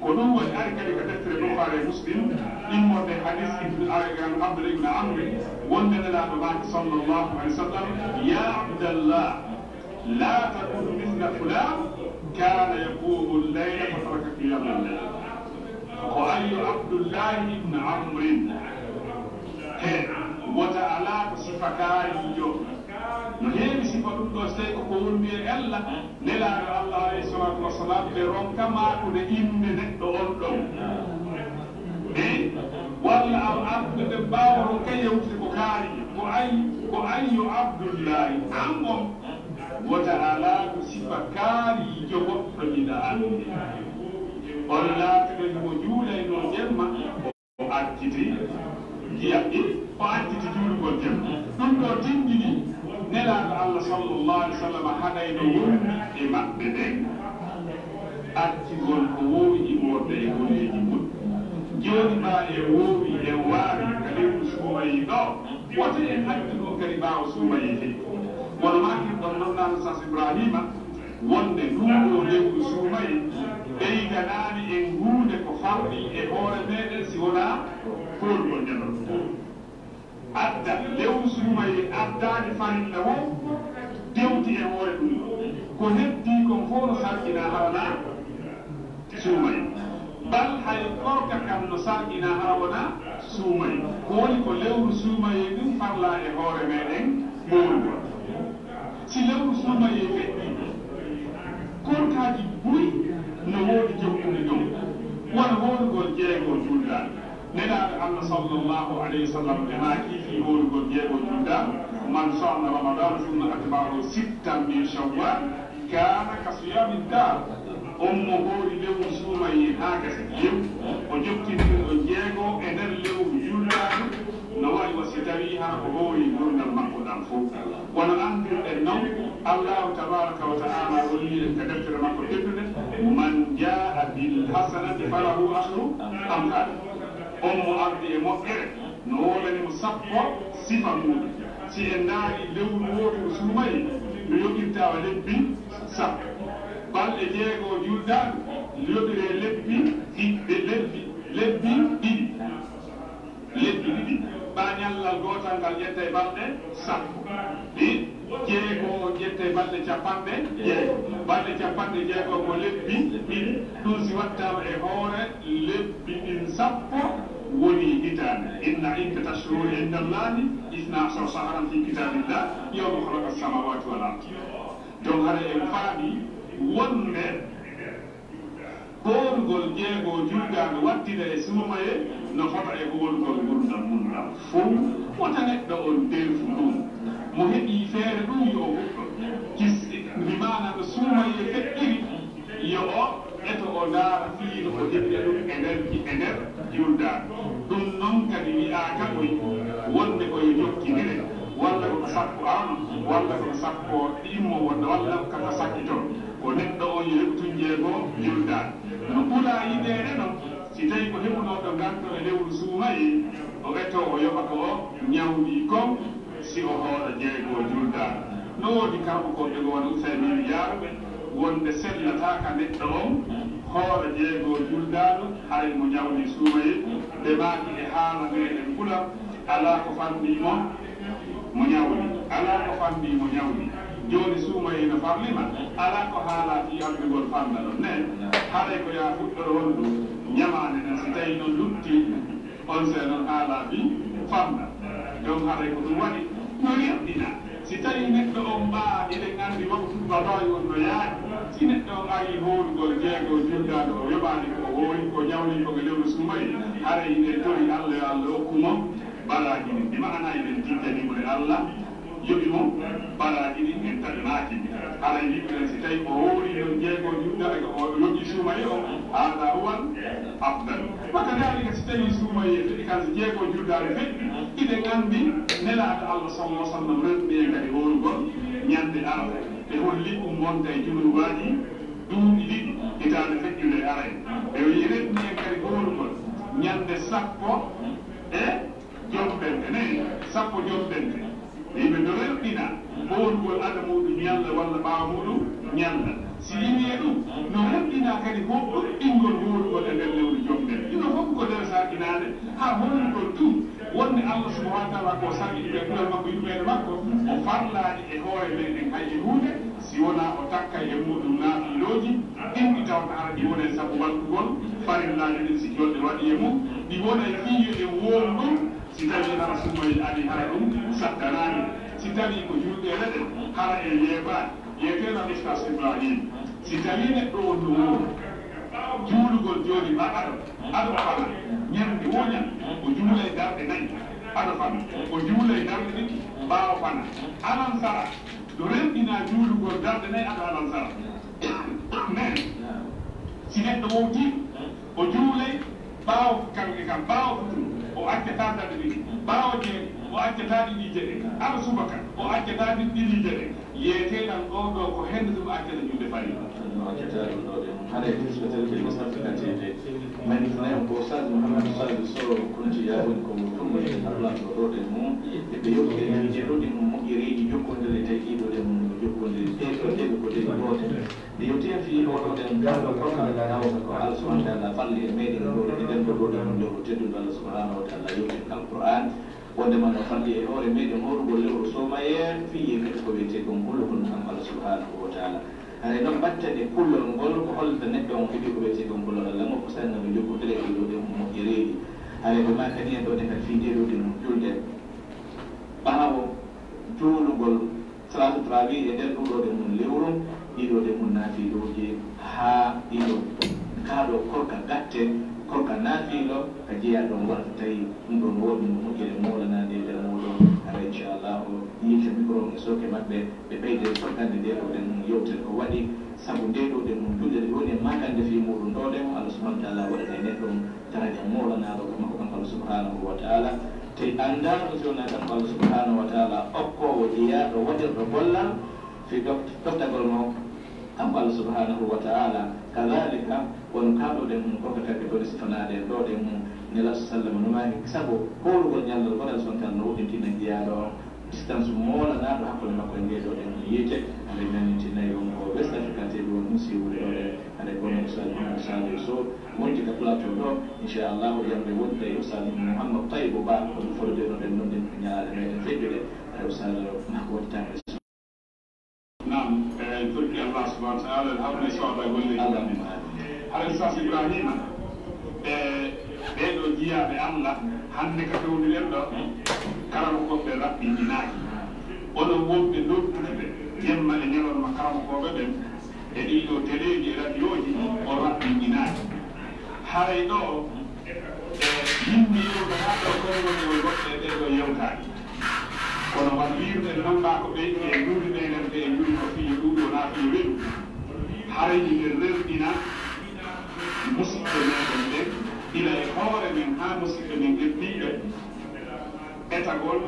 ko ɗum woni ari kadi ko deftere bouhari muslim immorde hadis abdullah ibne amri wonde nelaaɗo maaki sallllahu alayhi wa sallam ya abdallah la takun misla fulan kana yaqumu lleyla fa taraka qiyama lleyl ko ayyo abdoullahi ibne amrin he wota ala ko sifa kaarijo no heewi sifa ɗum ɗo so tawi koko wonni e allah nelaaɗo allah alayhi salatu wassalam ɓe ronka maatude inde neɗɗo on ɗon e walla aw ardude ɓe mbaawa ronka yewtude ko kaarijo ko ayyo abdoullahi an on wota ala ko sifa kaarijo goɗɗo ina anndi on laatuɗen mo juulayno jemma o acciti jiyaɓɓi o acciti juulugol jemma ɗum ɗo tindini nelaaɗo allah sallllahu alih w sallam haɗayno wonni e maɓɓe ɓen accigol ko woowi immorde e golleji mum jooni ma e woowi e waawi ka lewru suumayi ɗo woto en acci ɗum kadi ɓaawa suumayi fe wono makir ɗon nonnano sas ibrahima wonde nduɗo lewru suumay ɓeydanani en hunde ko farɗi e hoore meɗen si wona koolugol ñanon adda lewru suumay addani farilla wo dewti e hoore ɗum ko heddi kon fof no sarƙina hawana suumay bal hay korka kam no sarƙina hawana suumay ko woni ko lewru suumaye ɗum farla e hoore meɗen ɓoolugol si lewru suumaye feƴƴi korkaji ɓuri no woodi jokkude ɗum wona hoorugol jeegol julɗal neɗaɗo allah sallllahu alayhi wa sallam ɓe maaki fi hoorugol jeegol julɗal man sama ramadan summa atbahu sittan min shawwal kana ka siyami dar on mo hoori lewru suumayi haa gasa yew o jokkini o jeego e nder lewru julɗaɗo no waɗi wasi tawi haa ko hoori gurdal makko ɗan fof wono andirɗen noon allahu tabaraka wa taala rolliɗen ka deftere makko teddude man jaa bil hasanati falahu ashru amsal on mo ardi e moƴƴere no wolanimo sappo sifa muɗum si en ndaari lewru wootoru suumayi no yoɓirtawa lebbi sappo balɗe jeego julɗaɗo yoɓire lebbi ɗiɗi ɓa ñallal gotal ngal ƴetta e balɗe sappo ɗi jeego ƴetta e balɗe capanɗe jeego balɗe capanɗe jeego ko lebbi ɗiɗi ɗum si wattama e hoore lebbi ɗin sappo woni hitande inna iddata ashhuri inda allahi isna ashara shahran fi kitabillah yawma khalaqa as-samawati wal ard donc hara en faami wonde hoorugol jeego julɗaɗo waddida e suumaye no fota e hoorugol gurdam mumɗam fof wota neɗɗo on derfu ɗum mo heɓi feere ɗum yo huɗɗo rimana no suumaye feƴƴiri yo o eto o ndaara fiino o heɓɓe ɗum e nder julɗaɗo ɗum noon kadi wi'aka koy wonde koye jokkidire walla koko sappo ano walla koko sappo ɗimmo wonde walla kaka sakkito ko neɗɗo on yo heɓtun jeego julɗaɗo no ɓula yiɗede noon si tawi ko heɓunoɗo ganto e lewru suumayi o ɓetto o yoɓa ko o ñawdi kom si o hooɗa jeego julɗaɗo no woodi kamɓe koɓe go wona usaymin yaaruɓe wonde sellataka neɗɗo on hoore jeego julɗaɗo hay mo ñawdi suumayi ɓe maaki e haala meɗen ɓula ala ko fandimo mo ñawdi ala ko fandimo ñawdi joni suumayi no farlima ala ko haala fi ambigol fanda ɗon ne haɗay ko ya fuɗɗoro wondu ñamade nen si tawi noon lutti on se noon haala fi fanda donc haɗay ko ɗum waɗi no yerɗina si tawi neɗɗo on mbaa eɗen anndi waktu babawi on no yaaji si neɗɗo on ari hoorugol jeego julɗaɗo o yoɓani ko hoori ko ñawni koɓe lewru suumayi haray ine tori allah yo allah hokkumo balaji ɗin ɗi maana eɗen tintanimore allah yoɓi mo balaji ɗin en taɗanaki haray yimɓen si tawi o hoori non jeego julɗaɗo o yoɓi suumayi o haala huwan afdal maka dalika si tawi suumayi e feɗi kan jeego julɗaɗo feɗɗi iɗen anndi nelaɗo allah sallah sallam renɗi e kadi hoorugol ñande arde ɓe holli ɗum wonta e junubaji duuɓi ɗiɗi hitande feƴƴude aray ɓe renɗi e kadi hoorugol ñande sappo e jomɓente nayi sappo jomɓente yimɓe no renɗina hoorugol ada muɗum ñalla walla ɓaawa muɗum ñalla si yimie ɗum no renɗina kadi hoɓɗum ɗingol hoorugol e nder lewru jomɓente ɗino fof ko nder sakinade ha hoorugol ɗum wonde allah subahana taala ko sarɗiɗi ɓe ɓural makko yimɓeɓe makko o farlaɗi e hoore meɗen hay e hunde si wona o takka e muɗum naafiloji ɗinɗi tawta hara ɗi wona e sabu walɗugol farillaji ɗin si jolɗe waɗi e mum ɗi wona e fiyo e wonɗum si tawi hara sumayi ari hara ɗum sattanani si tawi ko julɗele ɗe hara e yeeɓani yeetena mistas ibrahim si tawi neɗɗo on no wuuro juulugol joni ma aɗo fana ñande woñan o juula e darɗe nayi aɗo fana o juula e darɗe ɗiɗi ɓaawa fana alan sara no renɗina juulugol darɗe nayi aɗo alan sara mais si neɗɗo wowti o juulay ɓaawa kamɓe kam ɓaawa futum o accata darɗe ɗiɗi ɓaawa jeeɗi o accata ɗiɗi jeɗe aɗa subaka o accata ɗiɗi jeɗe yeeteɗan ɗon ɗo ko hende ɗum accata julde fayi hare tisbetel ɓe mustafika tv maintenant ko sage mouhamadou salih sow kuntiya woni ko tummoɗen allah ɗo ɗoɗen mum eɓe yoɓi e mijeɗoɗe mum moƴƴereji jokkodire tawi ɗiɗoɗe mum jokkonde ɗeɗo ko ɗeɗo goote nde yewtien fi oɗoɗen gawɗo kokkaɗa hawsa ko Allah subhanahu wa taala falli e meɗen ɗo eɗen ɗo ɗoɗe mum lewru tedduɗo Allah subhanahu wa taala yewten alquran wondema no falli e hoore meɗen horugol lewru somayen fiye kadi ko wiyete ɗum kullugol kam Allah subhanahu wa taala hay noon battane kullol ngol ko hollata neɗɗo on heeɓi ko wiyete ɗum kullol Allah mo ko sanna ɓe jokkodire e ɗoɗe moƴƴereeɗi hay ɗo ma kadi en ɗo de kadi fi ndeɗoɗe mum julde ɓaawo juulugol salatu trawi e nder ɗum ɗoɗe mum lewru ɗiɗoɗe mum naafiɗoji haa ɗiɗo kaaɗo korka gatte korka naafiɗo ka jeeya ɗon wonata tawi ɗum ɗon woɗi no moƴƴere molanade nder muɗon ara inchallahu yiite micro e soke maɓɓe ɓe ɓeyde sottande ndeɗoɗe mum yewtere ko waɗi sabu ndeɗoɗe mum julde ɗe woni e makande fi muɗum ɗoɗe Allah subhanahu wa taala waɗane neɗɗo taraja molanaɗo ko makko kanko Allah subhanahu wa taala te anndaɗo sowna kanko Allah subhanahu wa taala okkowo jeeyaɗo waɗirɗo gollal fi doftagol mo kanko Allah subhanahu wa taala kadalika wono kaɗoɗen mum koka kadi ɗo sifanade ɗoɗe mum nelaɗo sallam numaki sabu holugol ñallal goɗal son tan no woɗintina jeeyaɗo distance molanaɗo hakkude makko e ndeɗoɗe mum yiite ande nanintinayi on ko West African TV won musiwude ɗoɗe ande kono Oustaz Mouhamed Saliou Sow wonti ka plateau ɗo inchallahu yamde wonde Oustaz Mouhamed Taybou Ba kono forde ɗo ɗen noon ɗen ko ñalade meɗen feƴƴude ade Oustaz mako wottitande نعم تركي الله سبحانه وتعالى الحمد لله يقول لي على أساس إبراهيم بيدو جيا بأملا هنك كون لله كرم كوب ربي جناكي ولو وم بدون كذب يما إنيرو المكرم كوب بدم إديو تليجي راديوجي وربي جناكي هايدو يمي يوم هذا كون يوم يوم يوم kono wan wiirde namba ko ɓe e juuriɗenen ɓe e juuri ko fiye ɗuɗo na fiye weɗu harayni ɓe rerɗina musidɓe meɗen ɓen ila e hoore men ha musidɓe men geddiɓe etagol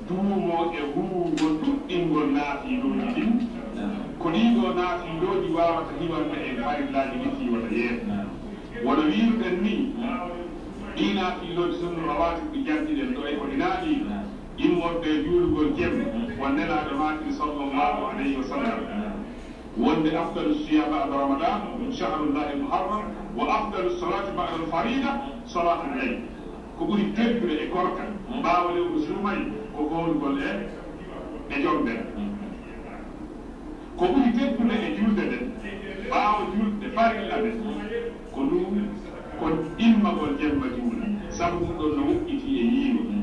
duumo e huwugol ɗuɗɗingol naafiɗoji ɗin ko ɗiɗo naafiɗoji wawata hiwande e farillaji ɗi fiwata yeeso wono wiruɗen ni ɗi naafiɗoji sunno rawati ɗi janɗiɗen ɗo e ko ɗinaaɗi immorde juulugol jem wonnelaɗo maaki sallllahu alayhi wa sallam wonde afdalu siya ba'da ramadan shahrullahi muharram wa afdalu salati ba'da alfarida salatu llayl ko ɓuri teddude e korka ɓaawa lewru suumayi ko howlugol e jomɓe ko ɓuri teddude e julde nden ɓaawa julde farilla ɓe ko ɗum ko immagol jemma juula sabu ɗum ɗon no woɗɗiti e yiiwo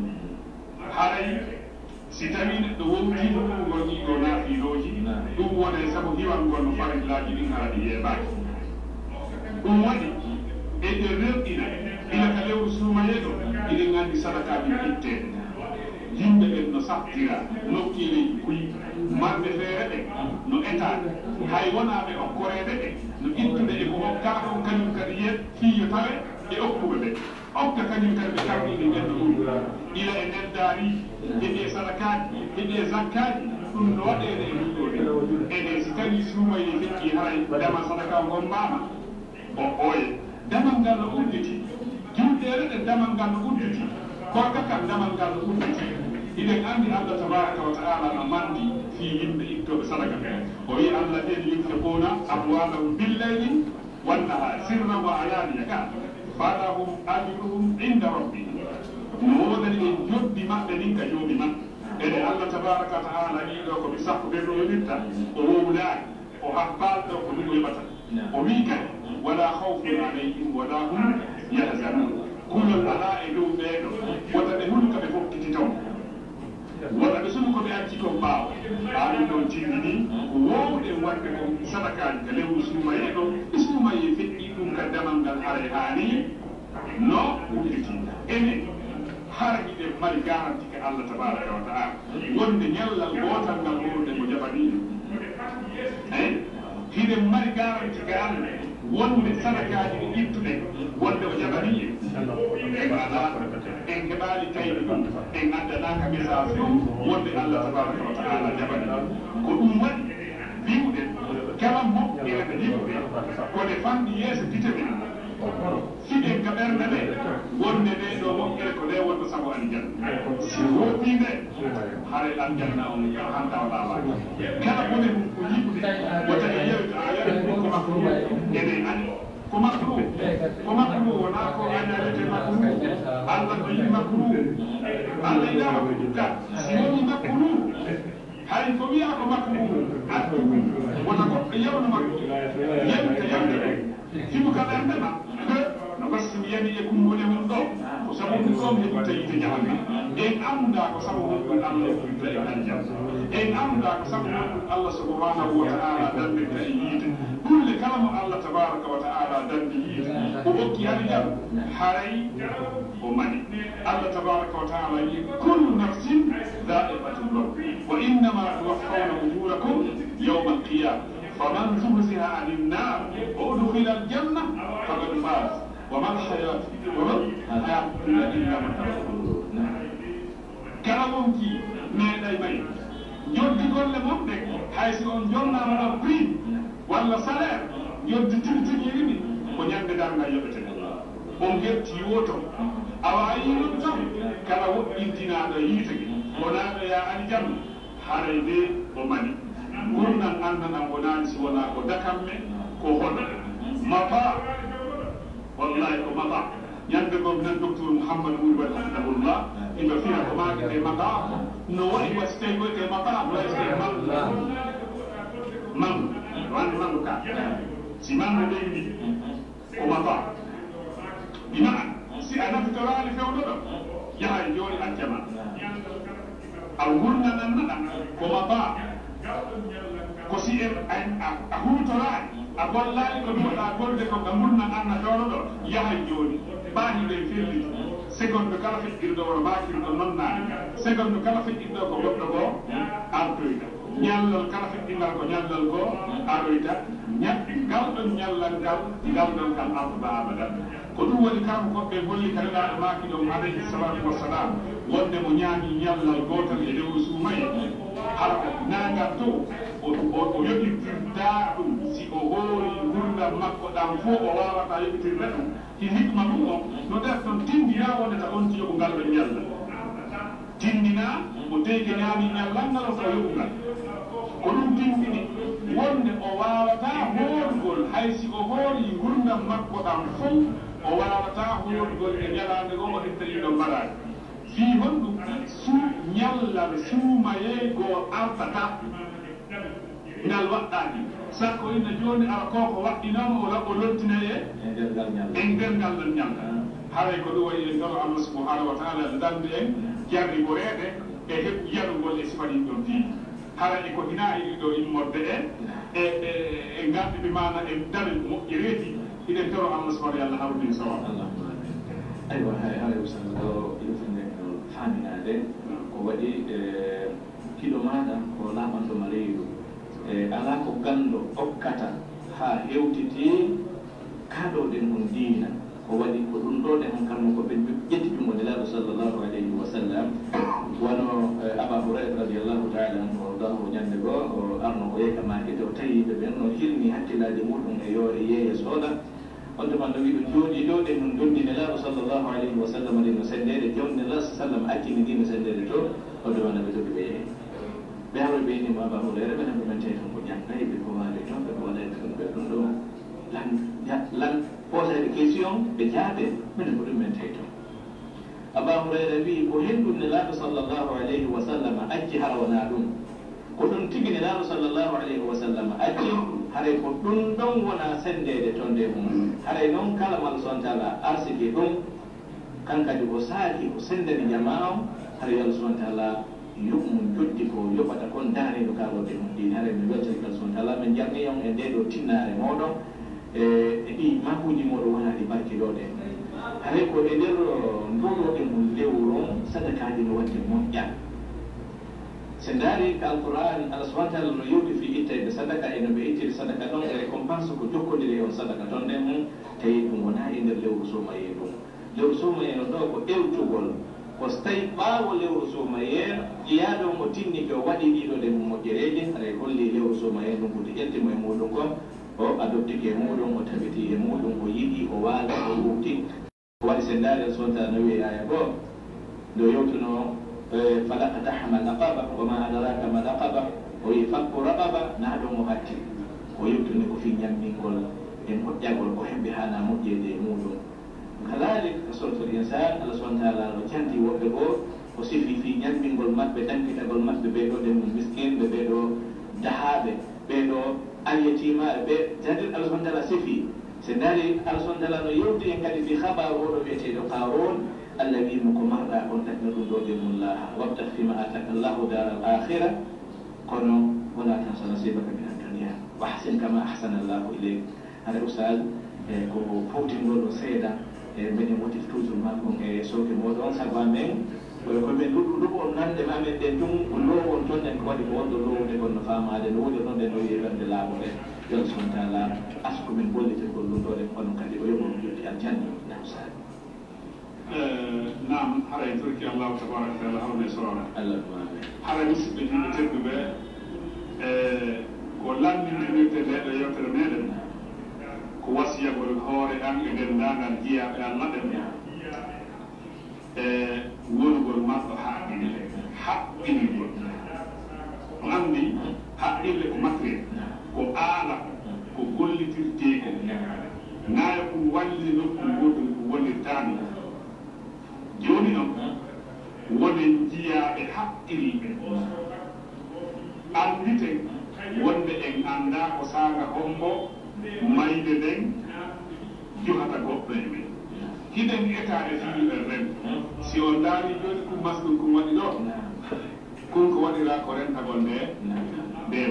haray si tawi neɗɗo wowtino ngol ɗiɗo naafiloji ɗum wone sabu hiwangol no farillaji ɗin ara ɗi yeeɓaki ɗum waɗi e ɗe rerɗina ila ka lewru suumayeɗo iɗen gandi sadakaji ittede yimɓe ɓen no saftira nokkileji kuyi marɓe feere ɓe no etade hay wonaɓe okkoreɓe ɓe no ittude e ko hokka ɗon kañum kadi yiyet fiyo tawe e okkuɓe ɓe okka kañum kadi ɓe tarɗiɗe ɓenɗo ɗum ila e nder daari heɓe sadakaji heɓe zakkaji ɗum no waɗede e ɗuɗɗoɓe ene si tawi suumayi feƴƴi haray dama sadaka gombama o oye damal ngal no udditi juuɗere ɗe damal ngal no udditi korka kam damal ngal no udditi iɗen andi Allah tabaraka wa taala no mandi fi yimɓe ittoɓe sadaka o wi Allah ɓen yunfiquna amwalahum billayli wannahar sirran wa alaniya ka falahum ajruhum inda rabbihim no wodani en joddi maɓɓe nin ka joomi maɓɓe ene Allah tabaraka wa taala ɗiɗo ko mi sappo ɓen no yonirta o wowlaaki o habbaalɗo ko ɗum yoɓata o wi kadi wala hawfun alayhim wala hum yahzanun kulol ala e dow ɓeeɗo wota ɓe huli ka ɓe fokkiti ton wota ɓe sunu ko ɓe acci kon ɓaawo haa ɗum ɗon tindini ko wowɗen wadde ko sadakaji ka lewru suumayeɗo e suumaye feƴƴi ɗum ka damal ngal hara e haani no udditi ene haraji ɗe mari garanti ka Allah tabaraka wa taala wonde ñallal gootal ngal wowɗen ko jaɓaniɗo eyi hiɗen mari garanti ka Allah wonde sadakaji ɗe ittuɗe wonde o jaɓaniɗe en ala en keɓali kayɗe ɗum en addanaka message ɗum wonde Allah tabaraka wa taala jaɓani ko ɗum waɗi wiwɗen kala moƴƴere yimɓe kone famɗi yeeso gite men fiɗen ka ɓernde ɓe wonde nde ɗo moƴƴere ko nde wonno sabu aljanna si wotiɓe haare aljanna on hanta wala waɗi kala woni ko yiɓde wota e yewta a yawi ko makru ene ani ko makru wona ko anarete makru Allah ko yi makru Allah yiɗama ko ɗukka si woni makru hay ko wiya ko makru addu wona goɗɗo yewno makru yewde himu kala andema no basimi yani e kumbone mon ɗo ko sabu ɗum heɓi tawide jahannama en annda ko sabu wonɗum Allah fuɗɗa e aljanna en annda ko sabu wonɗum Allah subhanahu wa ta'ala dandirta e yiide kulle kala mo Allah tabaraka wa ta'ala dandi yiide o hokki aljanna haray o mani Allah tabaraka wa ta'ala yi kullu nafsin dha'iqatul maut wa innama tuwaffawna ujurakum yawma al-qiyamah faman zuhziha 'anil nar wa udkhila al-janna faqad faz وما الحياة إلا متاع kala wonki meeɗay may joddi golle mon ɗe hay si on jonnama ɗo prix walla salaire joddi tirtigirini ko ñande darga yoɓete on hetti woto a wawi ɗum tan kala woɗɗintinaɗo yiitege wonaɗo ya aljanna haray de o mani gurnan andanam wonani si wona ko dakamme ko hoɗo mata wallahi ko mata ñande gom nan docteur Mouhamadou Mouribal hafidahullah iɓe fiya ko maguete mata no waɗi wasi tawi koyte mata wayte mandu ka si mandu leydi ko mata bima si a nafitorali fewɗo ɗo yahay joni accama a wurnanan naɗa ko mata ko si a hutorani a gollali ko ɗumoɗa golde ko ga murna anna fewɗo ɗo yahay joni bahiɗo e felliti seconde kala feƴƴirɗo wono makirɗo nonnani seconde kala feƴƴirɗo ko goɗɗo ko artoyta ñallal kala feƴƴingal ko ñallal ko aroyta galɗon ñallal ngal artuba abadan ko ɗum woni kanko koɓɓe golli kaneɗaɗo makiɗon alayhi salatu wassalam wonde mo ñaami ñallal gotal e lewru suumaye hara ko nagal to o yoɓitirda ɗum si o hoori gurdam makko ɗam fo o wawata yoɓitirde ɗum ki hikma ɗum o no nder toon tindina wondeta on tiyoɓo ngal ɗo ñalla tindina o teyke ñaami ñallal ngal o ko yoɓugal ko ɗum tindini wonde o wawata hoorgol hay si o hoori gurdam makko ɗam fof o wawata hoorgol e ñalande go o hettayiɗo mbaɗani fi honɗum ñallal suumayego artata ngal waɗɗani sakko ina joni ala koko waɗɗinama o lottina e nder ngal ɗon ñalla haray ko ɗum wayi en toro Allah subhanahu wa ta'ala dandi en jarri boreɗe e heɓ yalugol e sifaɗin ɗon diini haray ko hina iɗi ɗo immorde e garɗiɓe mana e dare moƴƴereji iɗen toro Allah subhanahu Allah hawdin sawa aywa haray usan ɗo yofinde ko faminade ko waɗi kiɗo maɗa ko laɓanɗoma leydu ala ko ganndo hokkata ha hewtiti kaɗoɗen on diina ko waɗi ko ɗum ɗo ɗen on kamno ko ɓe ƴetti ɗum o nelaɗo sallllahu alayhi wa sallam wono aba hurayra radiallahu taala anhu wardahu ñande go o arno o yeyka makete o tawi ɓe ɓen no hilni hakkillaji muɗum e yo e yeeye sooda on tuma no wi ɗum jooɗi ɗo ɗen ɗum donndi nelaɗo sallllahu alayhi wa sallam ɗi no sendede jom nelaɗo sallam accini ndi no sendede to on tuma no ɓe toɓi ɓe yeey ɓe haɓe ɓeyni mo aba hurayra ɓe nan ɓe men tawi tan ko ƴannayi ɓe ko waade toon ɓe ko waɗani ɗum ɓe ɗum ɗo lan posade question ɓe jaaɓe minen ko ɗum men tawi toon aba hurayra wi ko henɗum nelaɗo sallllahu alayhi wa sallam acci hara wona ɗum ko ɗum tigi nelaɗo sallllahu alayhi wa sallam acci haray ko ɗum ɗon wona sendede toon nde mum haray noon kala mal sontala arsiki ɗum kankadi o saaki o sendani jama o haray allah subahana taala yuɓmum joɗɗi ko yoɓata kon daaniɗo kaɗoɓe mum ɗin haray mi weltani kala subahana taala min jarni on e nde ɗo tinnare moɗon e ɗi makuji moɗon wona ɗi barkiɗoɗe haray ko e nder nduɗoɗe mum lewru sadakaji no wadde moƴƴa se ndaari ka alquran allah subahana taala no yewti fi ittede sadaka eno ɓe ittide sadaka ɗon e récompense ko jokkodiri on sadaka toon nden mum tawi ɗum wona e nder lewru somaye ɗum lewru somayeno ɗo ko ƴewtugol ko so tawi ɓaawo lewru somaye ƴeyaɗo mo tinnike o waɗi ɗiɗo ɗe mo moƴƴereji haɗa holli lewru somaye ɗum hude ƴettimo e muɗum kon o adoptike e muɗum o tabiti e muɗum o yiɗi o waala o wuuti o waɗi se ndaari subahana taala no wiye aya goo do yewtuno fala qatahama al-aqaba wa ma adraka ma al-aqaba o yafakku raqaba na do mo hatti o yewtuno ko fi nyammingol e moƴƴagol ko hembe hana moƴƴede e muɗum kadalik suratul insan Allah subhanahu wa ta'ala no canti woɓɓe ko o sifi fi ñammingol maɓɓe ɗankitagol maɓɓe ɓeɗo ɗen miskinɓe ɓeɗo dahaɓe ɓeɗo alyatimaɓe ɓe jadir Allah subhanahu wa ta'ala sifi se dari Allah subhanahu wa ta'ala no yewti en kadi fi habar oɗo wiyeteɗo qarun Allah wimo ko marɗa on ɗaɗno ɗum ɗo ɗemullaha wabtah fima ataka Allahu dar al akhira kono wala tansa nasibaka min ad-dunya wa ahsin kama ahsana Allahu ilayk hade usal ko fawtingol ɗo seeɗa e mbeɗen wotif toujours makon e sowke moɗon sago amen koye komin ɗuɗɗuɗum on nande ma amen ɗen ɗum lowo on toon en ko waɗi ko wonɗo lowde gon no famade no woni ɗon ɗen ɗo yewande laamu ɗe yon subhanahu wa ta'ala asko min bollitirgol ɗum ɗo ɗen onon kadi o yoɓon jotti aljanna nam sal nam haray turki allahu tabaraka wa taala hawne sorona allah amin haray musidɓe yimɓe tedduɓe ko landindirte ndeɗo yewtere meɗen ko wasiyagol hoore an e denndaangal jiyaɓe Allah ɗen wonugol marɗo haqqilgol o anndi haqqille ko matériel ko aala ko gollitirteeko naaya ko walli nokku goɗɗum ko wallirtaani jooni noon wonen jiyaaɓe haqqilɓe annditen wonde en anndaa ko saaga hombo mayde nden johata goɗɗo e men hiɗen état e fiɗu en ren si on daari joni ɗum masɗum kum waɗi ɗo kon ko waɗira ko rentagol nde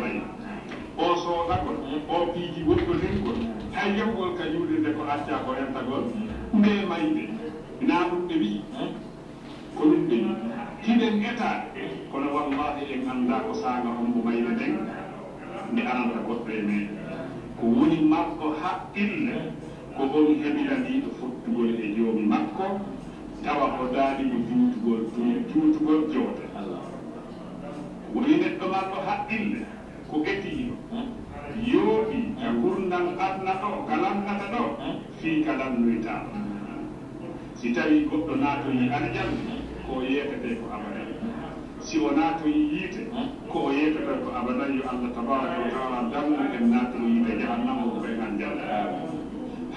mayi o soodagol o piiji woɗɗotengol hay yewgol ka juuɗirde ko acca ko rentagol nde mayde na ɗum ɓe wii ko ɗum ɓe wii hiɗen état kono wallahi en annda ko saaga hombo mayde nden nde ananta goɗɗo e men ko woni makko haqqille ko on heɓiraniɗo fottugol e joomi makko tawa o daanimo juutugol joote woni neɗɗo makko haqqille ko ƴettiino yooɗi e gurdal adna ɗo kalannata ɗo fii kalannoytaama si tawi goɗɗo naatoyi aljanna ko yeetete ko abadan si o naatoyi yiite ko o yeetete ko abadan yo Allah tabaraka wa taala damu en naatoyi yiite jahannama ko ɓen aljanna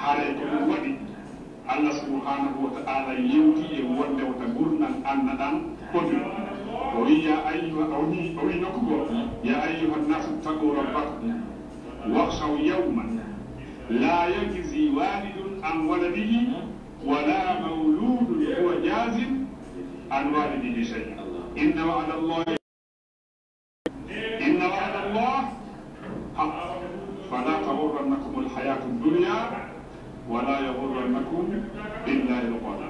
haare ko ɗum waɗi Allah subhanahu wa ta'ala yewti e wonde wota gurdal anna ɗan poti o wi ya ayyuha o wi nokku goo ya ayyuha nnasu ttaqu rabbakum واخشوا يوما لا يجزي والد عن ولده ولا مولود هو جاز عن والده شيئا إن وعد الله حق فلا تغرنكم الحياة الدنيا ولا يغرنكم بالله الغرور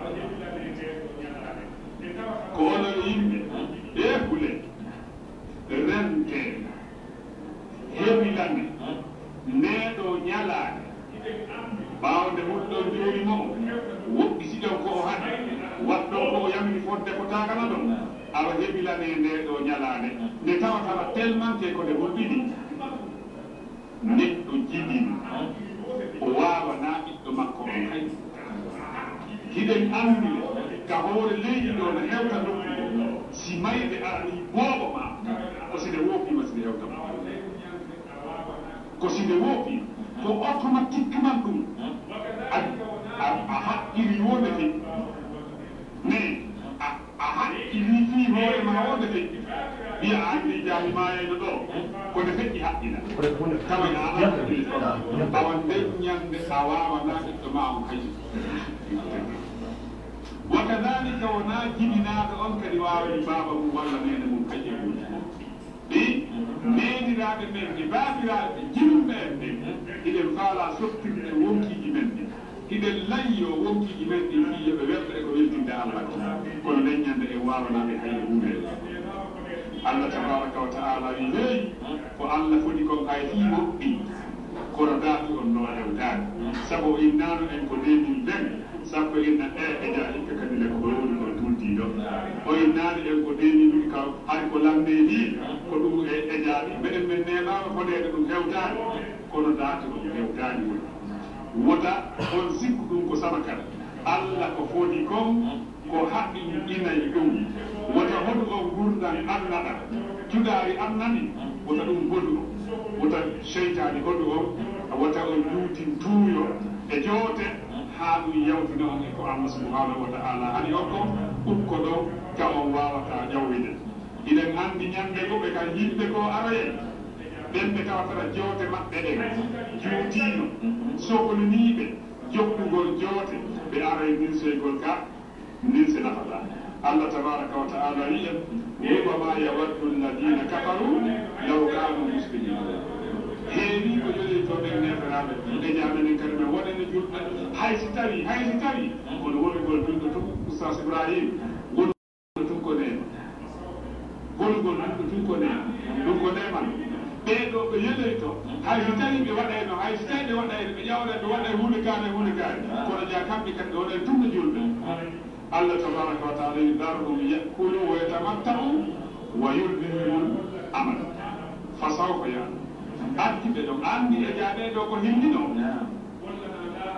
قول يمي إيه كله رنتين heɓilande neɗo ñalaade ɓawde huɗɗon jooni mo woɗɗitiɗon ko o haɗi waɗɗon ko o yamini fodde ko tagana ɗon awa heɓilane ndeɗo ñalaade nde tawatama tellement ke ko nde holɗiɗi neɗɗo jiɗini o wawana ɓiɗɗo makko on hay hiɗen andile ka hoore leydi ɗo no hewta nokkugo si mayde arani booɓo ma ko sine woofima sine hewtama ko si ɓe woofi ko automatiquement ɗum a haqqiri wonde fe mais a haqqiri fi hoore ma wonde fe mbiya a andi jaami mayayno ɗo kone feƴƴi haqqina tawa a haqqiri awa nden ñande a wawana ɓiɗɗo ma on hayso wa kadalika wona jibinaɗo on kadi wawani baba mum walla nene mum kaƴƴe muɗi ɗi meeɗiraɓe men e baabiraɓe jimɓe ɓe hiɗen faala sottirde wonkiji men ɗi hiɗen layyo wonkiji men ɗi fi yoɓe welɗo e ko weltinde Allah kono leññande e wawanaɓe hayde hunde Allah tabaraka wa taala wi heeyi ko Allah foti kon hay fi woɓɓi kono daatu on no hewtade sabu innano en ko 2020 sappo inna e ja hikka kadi le ko woni ko tultiɗo o innani en ko 2000 ka hay ko lamde ni ko ɗum e jaaɗi meɗen men neɓama fodede ɗum hewtani kono daate ɗum hewtani woni wota on sikku ɗum ko sabakal Allah ko fodi kon ko haɗi inayi ɗum wota hoɗu o gurdan annaɗa cuɗari annani wota ɗum hoɗu o wota cheytani hoɗu o wota o juutin tuuyo e joote haa ɗum yawtina on e ko Allah subhanahu wa ta'ala hani on ko ukko ɗo ka on wawata ƴawwide iɗen anndi ñande go ɓe kan yimɓe ko aroyen ɓen ɓe tawatata joote maɓɓe ɗen juutino sohliniiɓe jokkugol joote ɓe aroye ninsoygol ka ninse nafata Allah tabaraka wa ta'ala wi'en rubama yawaddu alladina kafaru law kanu muslimin heewi ko jolitoɓen neferaɓe e jamenen kadi men waɗene julɓe hay si tawi kono wonugol julɗo tun oustas Ibrahim wonugol tun ko nema wonugol tun ko nema ɗum ko neman ɓeɗo ɓe yeloyto hay so tawi ɓe waɗayno hay so tawi ɓe waɗayno ɓe ƴawɗa ɓe waɗay hunde kaane kono ja kamɓe kadi ɓe waɗay tumɓe julɓe Allah tabaraka wa ta'ala yudarhum yakulu wa yatamatta'u wa yulhihimul amal fa sawfa ya'lamun artiɓe ɗo anndi e jaaɓeɗo ko hillino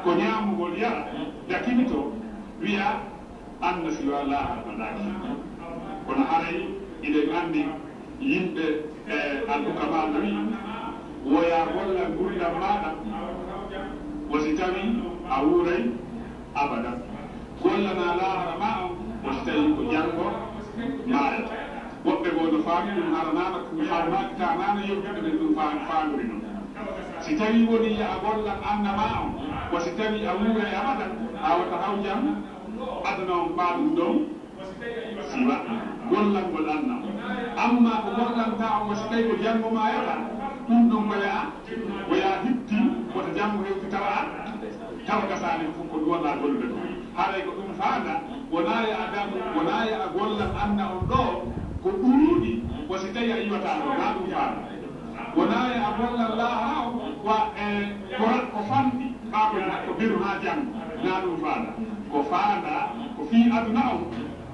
ko ñaamugol yara dakini to wiya anna siwa laaha baɗaki kono haray iɗen anndi yimɓe alhukama wi woya golla gurdam maɗa wosi tawi a wuuray abada gollana laahara ma on wosi tawi ko janngo maayata woɓɓe goo no faami ɗum haranaka tanana yewtude ɓe ɗum faamiri ɗum si tawi woni ya a gollan annama on wosi tawi a wuuray abada a wata haw jam aduna on ɓaɗum ɗon siwa gollal ngol anna amma ko gollanta on wosi tawi ko janngo mayata ɗum ɗon woya hitti woto janngo hewti tawa tawa gasani fof ko duwalla gollude ɗum haray ko ɗum faanda wonaye a gollan anna on ɗo ko ɗuuɗi wosi tawi a yiwata ɗo na ɗum faanda wonaye a gollan laaha o ko fanɗi ɓaɓe ko biru ha janngo na ɗum faanda ko faanda ko fii aduna on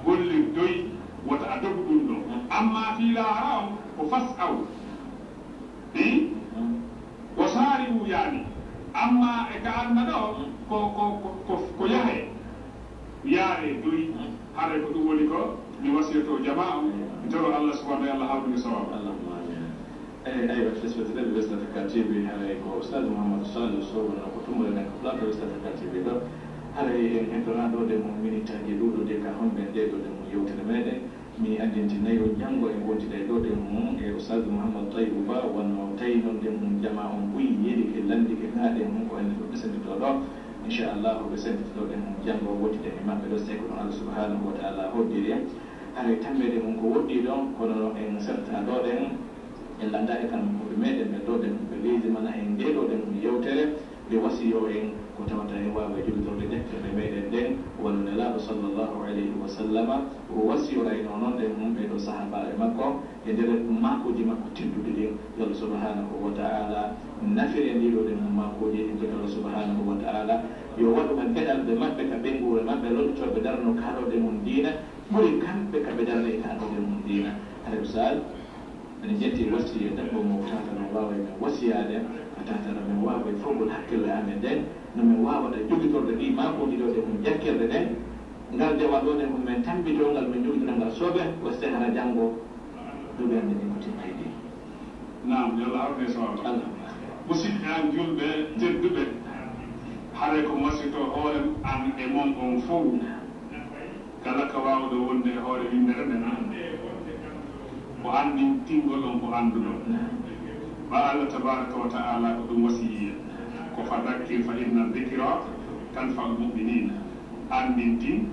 gollir doyi wota a dogu ɗum ɗo amma fii laahara on ko fas aw o saari yani amma e ka anna ɗo ko yahe yaare doyi haray ko ɗum woni ko mi wasiyato jama on mi toro Allah subhanahu wa ta'ala hawdumi sawaba أيوة بالنسبة لي بس تكاتيبي هاي كو أستاذ محمد صالح صوب أنا كنت مرة نقبل بس تكاتيبي ده هاي إنترنت ده مؤمن تاجدود ده كهم بندق ده ميوت المدة مي أرجنتينا يونجانغو إنغوتي ده ده مم أستاذ محمد طيب با ونوتين ده مم جماعة بوي يدي كلام دي كنا ده مم كون بس نتطلع إن شاء الله بس نتطلع ده مم جانغو وتي ده ما بلوس يكون الله سبحانه وتعالى هو ديريا هاي تامي ده مم كودي ده كونو إن سرت هذا ده en landa e kan ko meɗen ɓe ɗo ɗen ɓe leydi mana en ndeɗo ɗen ɗum yewtere nde wasiyo en ko tawata en wawa jogitorde deftere meɗen nden wano nelaɗo sallllahu alayhi wa sallama o wasiyorayno noon ɗen mum ɓeɗo sahabaɓe makko e nder makoji makko tedduɗe ɗin yo Allah subhanahu wa ta'ala nafire ndiɗo ɗen mum makoji ɗin jogi Allah subhanahu wa ta'ala yo waɗuɓe geɗalɓe maɓɓe ka ɓengure maɓɓe lodɗitoɓe darno kaɗoɗe mum diina ɓuri kamɓe kaɓe darno e kaɗoɗe mum diina haɗa misal أنا جيت وصية دبوا موتاتا من واوي من وصية ده فتاتا من واوي فوق الحق اللي عمل ده نمن واوي ده جوجي تور ده ما كوني ده من جاكر ده نقال ده وادو ده من تنبي ده نقال من جوجي نقال صوبة واستهنا جانبو دوبي عندي نكتين هيدي نعم يلا أرني سؤال مسيح عن جل به جد به حركة مسيح هو عن إمام أنفو كلا كواو ده ونده هو من نرنا ko anndi tingol on ko annduɗo ba Allah tabaraka wa ta'ala ko ɗum wasiyiya ko fadakkir fa inna dhikra tanfa'ul mu'minin anndintin